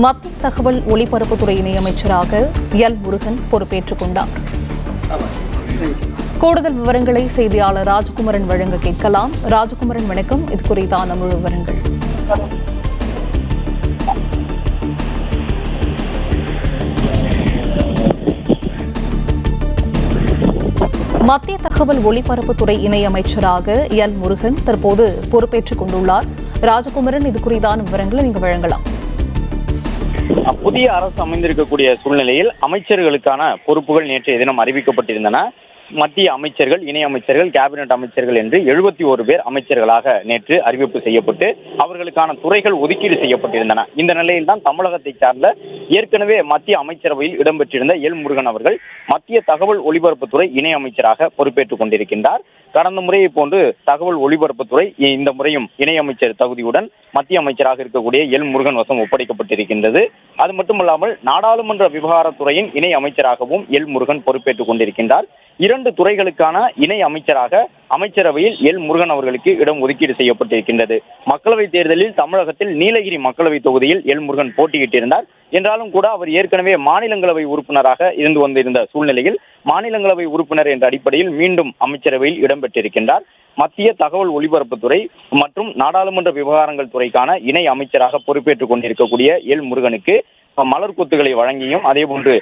மத்திய தகவல் ஒலிபரப்புத்துறை இணையமைச்சராக எல் முருகன் பொறுப்பேற்றுக் கொண்டார். கூடுதல் விவரங்களை செய்தியாளர் ராஜகுமரன் வழங்க கேட்கலாம். ராஜகுமரன், வணக்கம். இது குறித்தான முழு விவரங்கள். மத்திய தகவல் ஒலிபரப்புத்துறை இணையமைச்சராக எல் முருகன் தற்போது பொறுப்பேற்றுக் கொண்டுள்ளார். ராஜகுமரன், இது குறித்தான விவரங்களை நீங்க வழங்கலாம். புதிய அரசு அமைந்திருக்கக்கூடிய சூழ்நிலையில் அமைச்சர்களுக்கான பொறுப்புகள் நேற்றைய தினம் அறிவிக்கப்பட்டிருந்தன. மத்திய அமைச்சர்கள், இணை அமைச்சர்கள், கேபினெட் அமைச்சர்கள் என்று 71 பேர் அமைச்சர்களாக நேற்று அறிவிப்பு செய்யப்பட்டு அவர்களுக்கான துறைகள் ஒதுக்கீடு செய்யப்பட்டிருந்தன. இந்த நிலையில் தான் தமிழகத்தை சார்ந்த ஏற்கனவே மத்திய அமைச்சரவையில் இடம்பெற்றிருந்த எல் முருகன் அவர்கள் மத்திய தகவல் ஒலிபரப்புத்துறை இணை அமைச்சராக பொறுப்பேற்றுக் கொண்டிருக்கின்றார். கடந்த முறையை போன்று தகவல் ஒலிபரப்புத்துறை இந்த முறையும் இணையமைச்சர் தகுதியுடன் மத்திய அமைச்சராக இருக்கக்கூடிய எல் முருகன் வசம் ஒப்படைக்கப்பட்டிருக்கின்றது. அது மட்டுமல்லாமல் நாடாளுமன்ற விவகாரத்துறையின் இணை அமைச்சராகவும் எல் முருகன் பொறுப்பேற்றுக் கொண்டிருக்கின்றார். 2 துறைகளுக்கான இணை அமைச்சராக அமைச்சரவையில் எல் முருகன் அவர்களுக்கு இடம் ஒதுக்கீடு செய்யப்பட்டிருக்கின்றது. மக்களவைத் தேர்தலில் தமிழகத்தில் நீலகிரி மக்களவை தொகுதியில் எல் முருகன் போட்டியிட்டிருந்தார். என்றாலும் கூட அவர் ஏற்கனவே மாநிலங்களவை உறுப்பினராக இருந்து வந்திருந்த சூழ்நிலையில் மாநிலங்களவை உறுப்பினர் என்ற அடிப்படையில் மீண்டும் அமைச்சரவையில் இடம்பெற்றிருக்கின்றார். மத்திய தகவல் ஒலிபரப்புத்துறை மற்றும் நாடாளுமன்ற விவகாரங்கள் துறைக்கான இணை அமைச்சராக பொறுப்பேற்றுக் கொண்டிருக்கக்கூடிய எல் முருகனுக்கு மலர் கொத்துகளை வழங்கியும் அதேபோன்று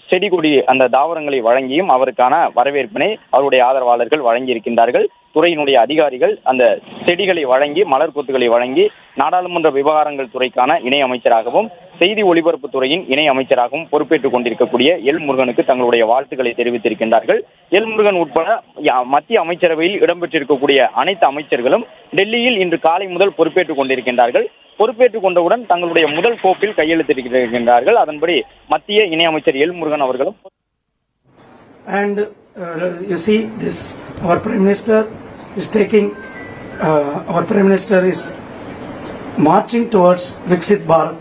செடி கொடி அந்த தாவரங்களை வழங்கியும் அவருக்கான வரவேற்பினை அவருடைய ஆதரவாளர்கள் வழங்கியிருக்கின்றார்கள். துறையினுடைய அதிகாரிகள் அந்த செடிகளை வழங்கி மலர் கொத்துகளை வழங்கி நாடாளுமன்ற விவகாரங்கள் துறைக்கான இணை அமைச்சராகவும் செய்தி ஒலிபரப்பு துறையின் இணை அமைச்சராகவும் பொறுப்பேற்றுக் கொண்டிருக்கக்கூடிய எல் முருகனுக்கு தங்களுடைய வாழ்த்துக்களை தெரிவித்திருக்கின்றார்கள். எல் முருகன் உட்பட மத்திய அமைச்சரவையில் இடம்பெற்றிருக்கக்கூடிய அனைத்து அமைச்சர்களும் டெல்லியில் இன்று காலை முதல் பொறுப்பேற்றுக் கொண்டிருக்கின்றார்கள். பொறுப்பேற்றுக் கொண்டவுடன் தங்களுடைய முதல் கோப்பில் கையெழுத்திருக்கின்றார்கள். அதன்படி மத்திய இணை அமைச்சர் எல் முருகன் அவர்களும் you see this, our Prime Minister is taking, our Prime Minister is marching towards Viksit Bharat.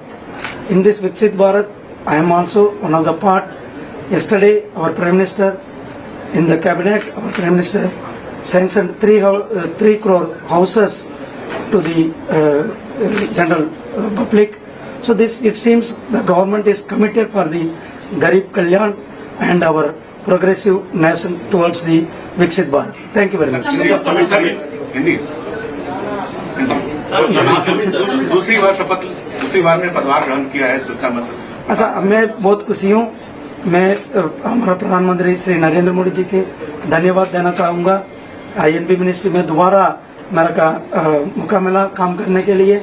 In this Viksit Bharat, I am also one of the part. Yesterday, our Prime Minister, in the cabinet, our Prime Minister sanctioned 3 crore houses to the general public. So this, it seems the government is committed for the Garib Kalyan and our progressive nation towards the Viksit Bharat. Thank you very much. दूसरी बार में पदभार ग्रहण किया है सूचना मंत्री। अच्छा, मैं बहुत खुशी हूँ। मैं हमारा प्रधानमंत्री श्री नरेंद्र मोदी जी के धन्यवाद देना चाहूँगा। INB मिनिस्ट्री में दोबारा मेरा मौका मिला काम करने के लिए।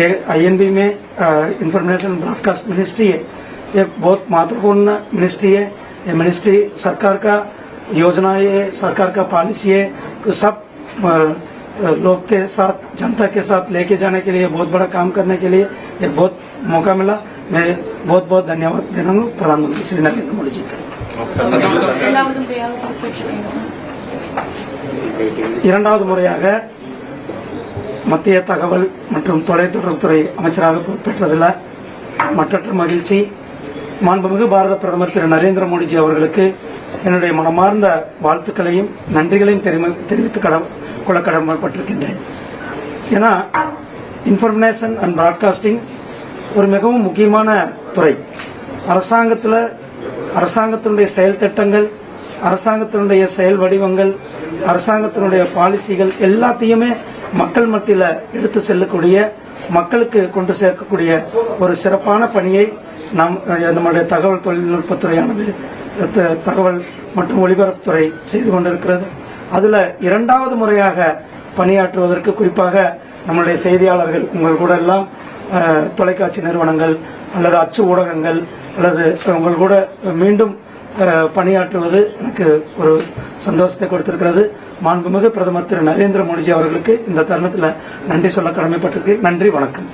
ये INB में इंफॉर्मेशन ब्रॉडकास्ट मिनिस्ट्री है, ये बहुत महत्वपूर्ण मिनिस्ट्री है। ये मिनिस्ट्री सरकार का योजना है, सरकार का पॉलिसी है, सब लोग के साथ, जनता के साथ लेके जाने के लिए, बहुत बड़ा काम करने के लिए एक बहुत मौका मिला। मैं बहुत बहुत धन्यवाद देना हूँ प्रधानमंत्री श्री नरेंद्र मोदी जी का। இரண்டாவது முறையாக மத்திய தகவல் மற்றும் தொலைத்தொடர்புத்துறை அமைச்சராக பொறுப்பேற்றதில் மற்றற்ற மகிழ்ச்சி. மாண்புமிகு பாரத பிரதமர் திரு நரேந்திர மோடிஜி அவர்களுக்கு என்னுடைய மனமார்ந்த வாழ்த்துக்களையும் நன்றிகளையும் தெரிவித்துக் கொள்ள கடமைப்பட்டிருக்கின்றேன். ஏன்னா இன்ஃபர்மேஷன் அண்ட் பிராட்காஸ்டிங் ஒரு மிகவும் முக்கியமான துறை. அரசாங்கத்தினுடைய செயல் திட்டங்கள், அரசாங்கத்தினுடைய செயல் வடிவங்கள், அரசாங்கத்தினுடைய பாலிசிகள் எல்லாத்தையுமே மக்கள் மத்தியில் எடுத்து செல்லக்கூடிய, மக்களுக்கு கொண்டு சேர்க்கக்கூடிய ஒரு சிறப்பான பணியை நம்முடைய தகவல் தொழில்நுட்பத்துறையானது, தகவல் மற்றும் ஒலிபரப்புத்துறை செய்து கொண்டிருக்கிறது. அதில் இரண்டாவது முறையாக பணியாற்றுவதற்கு, குறிப்பாக நம்முடைய செய்தியாளர்கள் உங்கள் கூட எல்லாம் தொலைக்காட்சி நிறுவனங்கள் அல்லது அச்சு ஊடகங்கள் அல்லது உங்கள் கூட மீண்டும் பணியாற்றுவது எனக்கு ஒரு சந்தோஷத்தை கொடுத்திருக்கிறது. மாண்புமிகு பிரதமர் திரு நரேந்திர மோடிஜி அவர்களுக்கு இந்த தருணத்தில் நன்றி சொல்ல கடமைப்பட்டிருக்கிறேன். நன்றி, வணக்கம்.